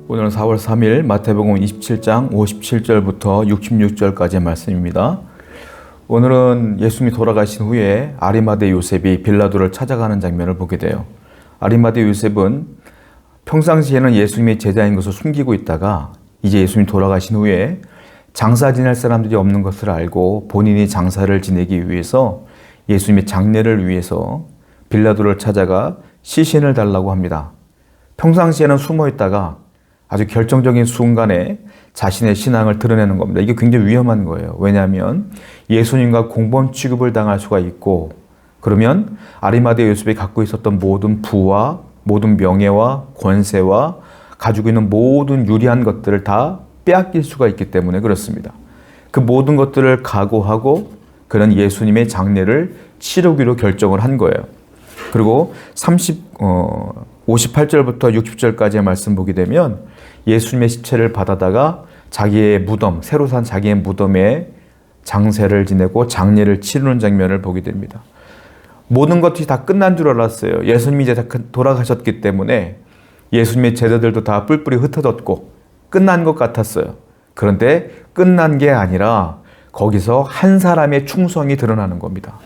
오늘은 4월 3일 마태복음 27장 57절부터 66절까지의 말씀입니다. 오늘은 예수님이 돌아가신 후에 아리마대 요셉이 빌라도를 찾아가는 장면을 보게 돼요. 아리마대 요셉은 평상시에는 예수님의 제자인 것을 숨기고 있다가 이제 예수님이 돌아가신 후에 장사 지낼 사람들이 없는 것을 알고 본인이 장사를 지내기 위해서 예수님의 장례를 위해서 빌라도를 찾아가 시신을 달라고 합니다. 평상시에는 숨어 있다가 아주 결정적인 순간에 자신의 신앙을 드러내는 겁니다. 이게 굉장히 위험한 거예요. 왜냐하면 예수님과 공범 취급을 당할 수가 있고, 그러면 아리마대 요셉이 갖고 있었던 모든 부와 모든 명예와 권세와 가지고 있는 모든 유리한 것들을 다 빼앗길 수가 있기 때문에 그렇습니다. 그 모든 것들을 각오하고 그는 예수님의 장례를 치르기로 결정을 한 거예요. 그리고 58절부터 60절까지의 말씀 보게 되면 예수님의 시체를 받아다가 자기의 무덤, 새로 산 자기의 무덤에 장세를 지내고 장례를 치르는 장면을 보게 됩니다. 모든 것이 다 끝난 줄 알았어요. 예수님이 이제 다 돌아가셨기 때문에 예수님의 제자들도 다 뿔뿔이 흩어졌고 끝난 것 같았어요. 그런데 끝난 게 아니라 거기서 한 사람의 충성이 드러나는 겁니다.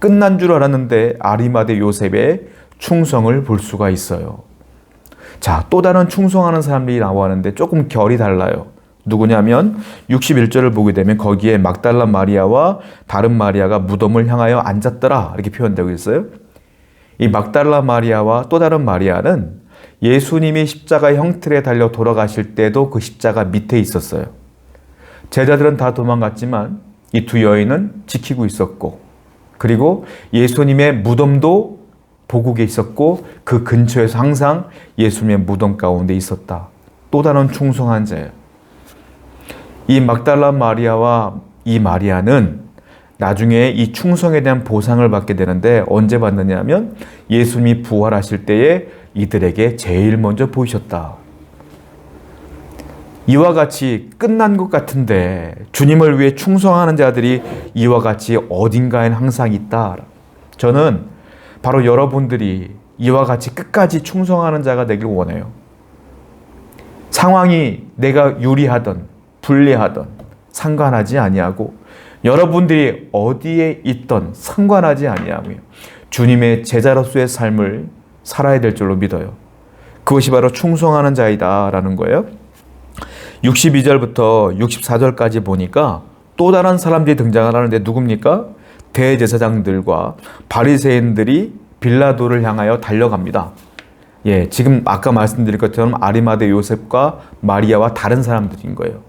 끝난 줄 알았는데 아리마대 요셉의 충성을 볼 수가 있어요. 자, 또 다른 충성하는 사람들이 나왔는데 조금 결이 달라요. 누구냐면 61절을 보게 되면 거기에 막달라 마리아와 다른 마리아가 무덤을 향하여 앉았더라 이렇게 표현되고 있어요. 이 막달라 마리아와 또 다른 마리아는 예수님이 십자가 형틀에 달려 돌아가실 때도 그 십자가 밑에 있었어요. 제자들은 다 도망갔지만 이 두 여인은 지키고 있었고, 그리고 예수님의 무덤도 보국에 있었고 그 근처에서 항상 예수님의 무덤 가운데 있었다. 또 다른 충성한 자예요. 이 막달라 마리아와 이 마리아는 나중에 이 충성에 대한 보상을 받게 되는데 언제 받느냐 하면 예수님이 부활하실 때에 이들에게 제일 먼저 보이셨다. 이와 같이 끝난 것 같은데 주님을 위해 충성하는 자들이 이와 같이 어딘가엔 항상 있다. 저는 바로 여러분들이 이와 같이 끝까지 충성하는 자가 되길 원해요. 상황이 내가 유리하든 불리하든 상관하지 아니하고 여러분들이 어디에 있든 상관하지 아니하며 주님의 제자로서의 삶을 살아야 될 줄로 믿어요. 그것이 바로 충성하는 자이다라는 거예요. 62절부터 64절까지 보니까 또 다른 사람들이 등장을 하는데 누굽니까? 대제사장들과 바리새인들이 빌라도를 향하여 달려갑니다. 예, 지금 아까 말씀드린 것처럼 아리마대 요셉과 마리아와 다른 사람들인 거예요.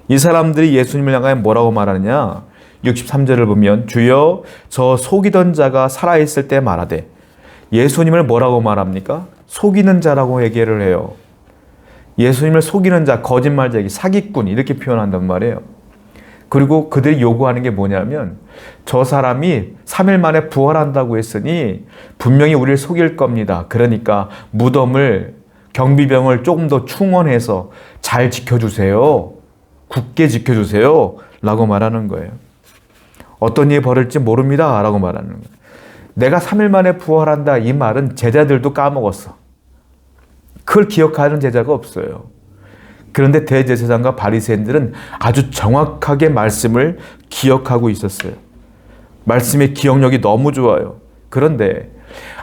이 사람들이 예수님을 향하여 뭐라고 말하느냐? 63절을 보면 주여 저 속이던 자가 살아있을 때 말하되, 예수님을 뭐라고 말합니까? 속이는 자라고 얘기를 해요. 예수님을 속이는 자, 거짓말쟁이, 사기꾼 이렇게 표현한단 말이에요. 그리고 그들이 요구하는 게 뭐냐면 저 사람이 3일 만에 부활한다고 했으니 분명히 우리를 속일 겁니다. 그러니까 무덤을, 경비병을 조금 더 충원해서 잘 지켜주세요. 굳게 지켜주세요. 라고 말하는 거예요. 어떤 일이 벌어질지 모릅니다. 라고 말하는 거예요. 내가 3일 만에 부활한다 이 말은 제자들도 까먹었어. 그걸 기억하는 제자가 없어요. 그런데 대제사장과 바리새인들은 아주 정확하게 말씀을 기억하고 있었어요. 말씀의 기억력이 너무 좋아요. 그런데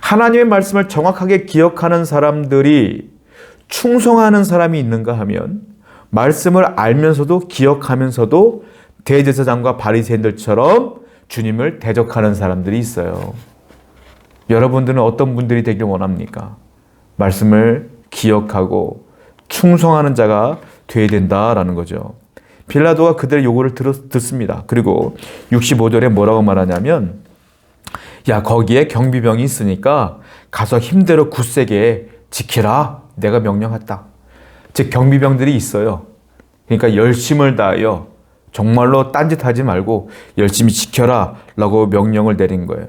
하나님의 말씀을 정확하게 기억하는 사람들이 충성하는 사람이 있는가 하면 말씀을 알면서도 기억하면서도 대제사장과 바리새인들처럼 주님을 대적하는 사람들이 있어요. 여러분들은 어떤 분들이 되길 원합니까? 말씀을 기억하고 충성하는 자가 되어야 된다라는 거죠. 빌라도가 그들의 요구를 듣습니다. 그리고 65절에 뭐라고 말하냐면 야, 거기에 경비병이 있으니까 가서 힘대로 굳세게 지키라. 내가 명령했다. 즉 경비병들이 있어요. 그러니까 열심을 다하여 정말로 딴짓하지 말고 열심히 지켜라 라고 명령을 내린 거예요.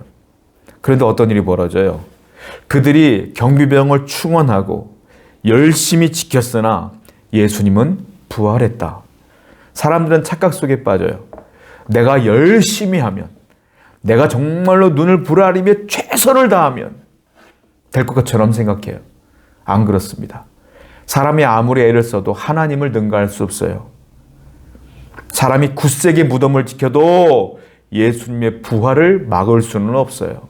그런데 어떤 일이 벌어져요? 그들이 경비병을 충원하고 열심히 지켰으나 예수님은 부활했다. 사람들은 착각 속에 빠져요. 내가 열심히 하면, 내가 정말로 눈을 부라리며 최선을 다하면 될 것처럼 생각해요. 안 그렇습니다. 사람이 아무리 애를 써도 하나님을 능가할 수 없어요. 사람이 굳세게 무덤을 지켜도 예수님의 부활을 막을 수는 없어요.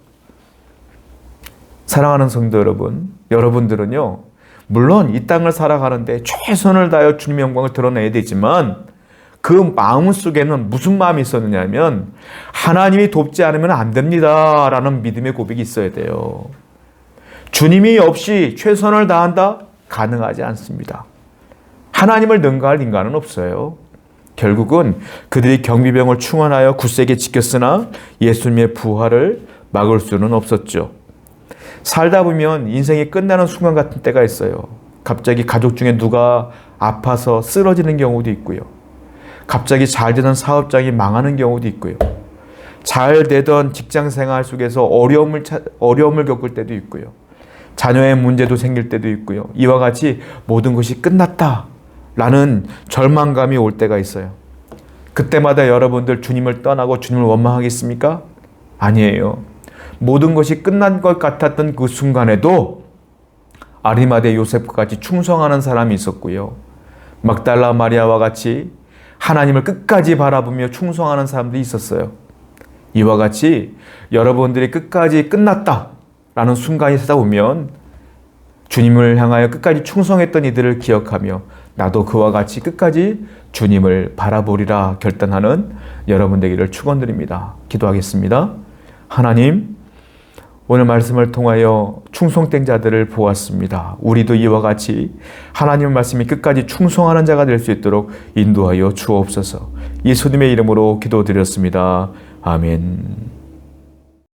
사랑하는 성도 여러분, 여러분들은요, 물론 이 땅을 살아가는데 최선을 다하여 주님의 영광을 드러내야 되지만 그 마음속에는 무슨 마음이 있었느냐 하면 하나님이 돕지 않으면 안 됩니다 라는 믿음의 고백이 있어야 돼요. 주님이 없이 최선을 다한다? 가능하지 않습니다. 하나님을 능가할 인간은 없어요. 결국은 그들이 경비병을 충원하여 굳세게 지켰으나 예수님의 부활을 막을 수는 없었죠. 살다 보면 인생이 끝나는 순간 같은 때가 있어요. 갑자기 가족 중에 누가 아파서 쓰러지는 경우도 있고요. 갑자기 잘 되던 사업장이 망하는 경우도 있고요. 잘 되던 직장 생활 속에서 어려움을 겪을 때도 있고요. 자녀의 문제도 생길 때도 있고요. 이와 같이 모든 것이 끝났다라는 절망감이 올 때가 있어요. 그때마다 여러분들 주님을 떠나고 주님을 원망하겠습니까? 아니에요. 모든 것이 끝난 것 같았던 그 순간에도 아리마대 요셉과 같이 충성하는 사람이 있었고요. 막달라 마리아와 같이 하나님을 끝까지 바라보며 충성하는 사람들이 있었어요. 이와 같이 여러분들이 끝까지 끝났다라는 순간이 찾아오면 주님을 향하여 끝까지 충성했던 이들을 기억하며 나도 그와 같이 끝까지 주님을 바라보리라 결단하는 여러분 되기를 축원드립니다. 기도하겠습니다. 하나님, 오늘 말씀을 통하여 충성된 자들을 보았습니다. 우리도 이와 같이 하나님의 말씀이 끝까지 충성하는 자가 될 수 있도록 인도하여 주옵소서. 예수님의 이름으로 기도드렸습니다. 아멘.